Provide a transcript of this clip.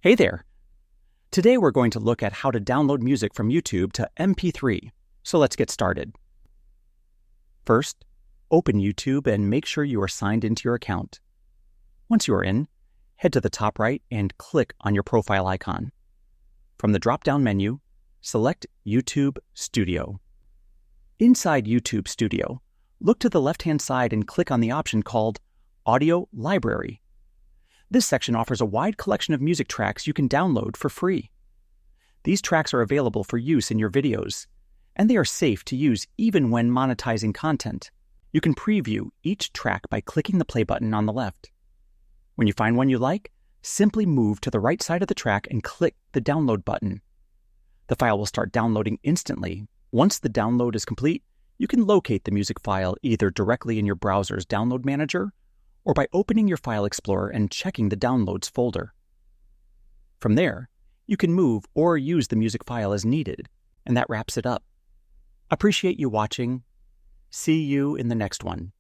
Hey there! Today we're going to look at how to download music from YouTube to MP3, so let's get started. First, open YouTube and make sure you are signed into your account. Once you are in, head to the top right and click on your profile icon. From the drop-down menu, select YouTube Studio. Inside YouTube Studio, look to the left-hand side and click on the option called Audio Library. This section offers a wide collection of music tracks you can download for free. These tracks are available for use in your videos, and they are safe to use even when monetizing content. You can preview each track by clicking the play button on the left. When you find one you like, simply move to the right side of the track and click the download button. The file will start downloading instantly. Once the download is complete, you can locate the music file either directly in your browser's download manager or by opening your File Explorer and checking the Downloads folder. From there, you can move or use the music file as needed, and that wraps it up. Appreciate you watching. See you in the next one.